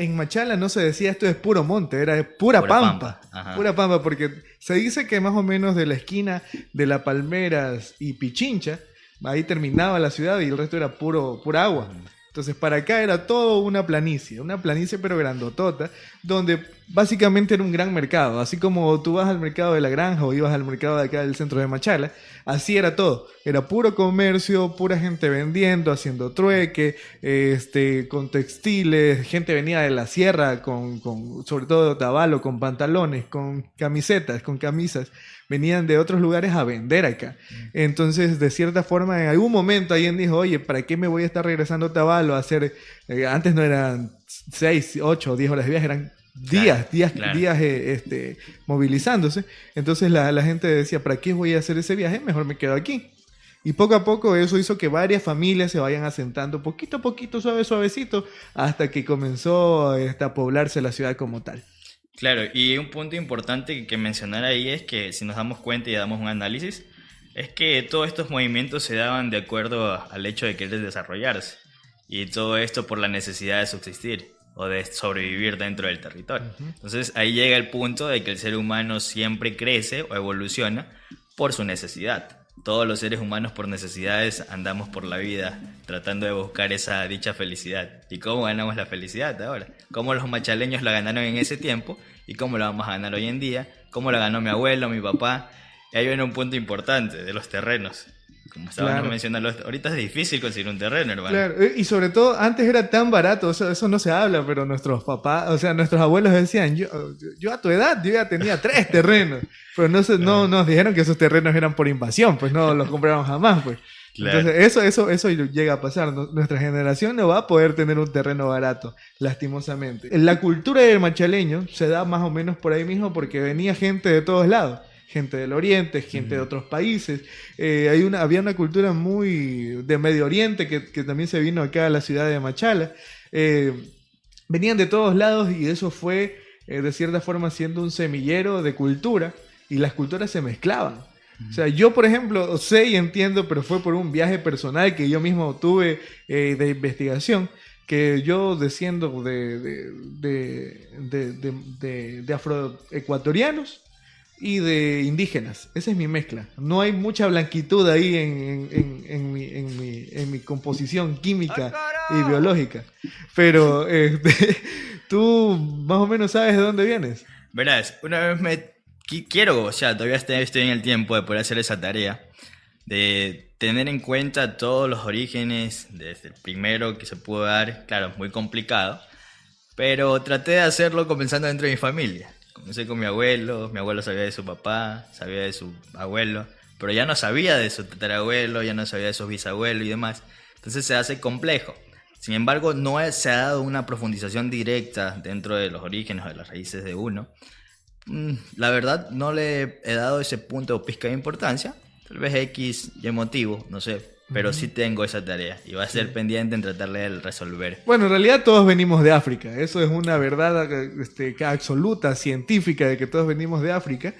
en Machala no se decía esto es puro monte, era pura Pura pampa. pampa. Ajá. Pura pampa, porque se dice que más o menos de la esquina de La Palmeras y Pichincha, ahí terminaba la ciudad y el resto era pura agua. Entonces para acá era todo una planicie pero grandotota, donde básicamente era un gran mercado. Así como tú vas al mercado de la granja o ibas al mercado de acá del centro de Machala, así era todo. Era puro comercio, pura gente vendiendo, haciendo trueque, con textiles, gente venía de la sierra, sobre todo de Otavalo, con pantalones, con camisetas, con camisas. Venían de otros lugares a vender acá. Entonces, de cierta forma, en algún momento alguien dijo, oye, ¿para qué me voy a estar regresando a Otavalo a hacer... antes no eran 6, 8, 10 horas de viaje, eran días movilizándose. Entonces la gente decía, ¿para qué voy a hacer ese viaje? Mejor me quedo aquí. Y poco a poco eso hizo que varias familias se vayan asentando poquito a poquito, suavecito, hasta que comenzó a poblarse la ciudad como tal. Claro, y un punto importante que mencionar ahí es que si nos damos cuenta y damos un análisis, es que todos estos movimientos se daban de acuerdo al hecho de querer desarrollarse. Y todo esto por la necesidad de subsistir o de sobrevivir dentro del territorio. Entonces ahí llega el punto de que el ser humano siempre crece o evoluciona por su necesidad. Todos los seres humanos por necesidades andamos por la vida tratando de buscar esa dicha felicidad. ¿Y cómo ganamos la felicidad ahora? ¿Cómo los machaleños la ganaron en ese tiempo? ¿Y cómo la vamos a ganar hoy en día? ¿Cómo la ganó mi abuelo, mi papá? Y ahí viene un punto importante de los terrenos. Como estaban mencionando, ahorita es difícil conseguir un terreno, hermano. Claro, y sobre todo antes era tan barato, eso no se habla, pero nuestros papás, o sea, nuestros abuelos decían, yo a tu edad, yo ya tenía 3 terrenos, pero no nos dijeron que esos terrenos eran por invasión, pues no los compraron jamás, pues. Claro. Entonces eso llega a pasar, nuestra generación no va a poder tener un terreno barato, lastimosamente. La cultura del machaleño se da más o menos por ahí mismo porque venía gente de todos lados. Gente del Oriente, gente de otros países. Había una cultura muy de Medio Oriente que también se vino acá a la ciudad de Machala. Venían de todos lados y eso fue, de cierta forma, siendo un semillero de cultura y las culturas se mezclaban. O sea, yo, por ejemplo, sé y entiendo, pero fue por un viaje personal que yo mismo tuve de investigación, que yo desciendo de afroecuatorianos y de indígenas. Esa es mi mezcla. No hay mucha blanquitud ahí en mi composición química y biológica. Pero tú más o menos sabes de dónde vienes. Verás, una vez quiero, o sea, todavía estoy en el tiempo de poder hacer esa tarea, de tener en cuenta todos los orígenes, desde el primero que se pudo dar. Claro, es muy complicado, pero traté de hacerlo comenzando dentro de mi familia. Comencé con mi abuelo sabía de su papá, sabía de su abuelo, pero ya no sabía de su tatarabuelo, ya no sabía de sus bisabuelos y demás. Entonces se hace complejo. Sin embargo, se ha dado una profundización directa dentro de los orígenes o de las raíces de uno. La verdad, no le he dado ese punto o pizca de importancia. Tal vez X y emotivo, no sé. Pero sí tengo esa tarea y va a ser pendiente en tratarle de resolver. Bueno, en realidad todos venimos de África. Eso es una verdad absoluta, científica, de que todos venimos de África.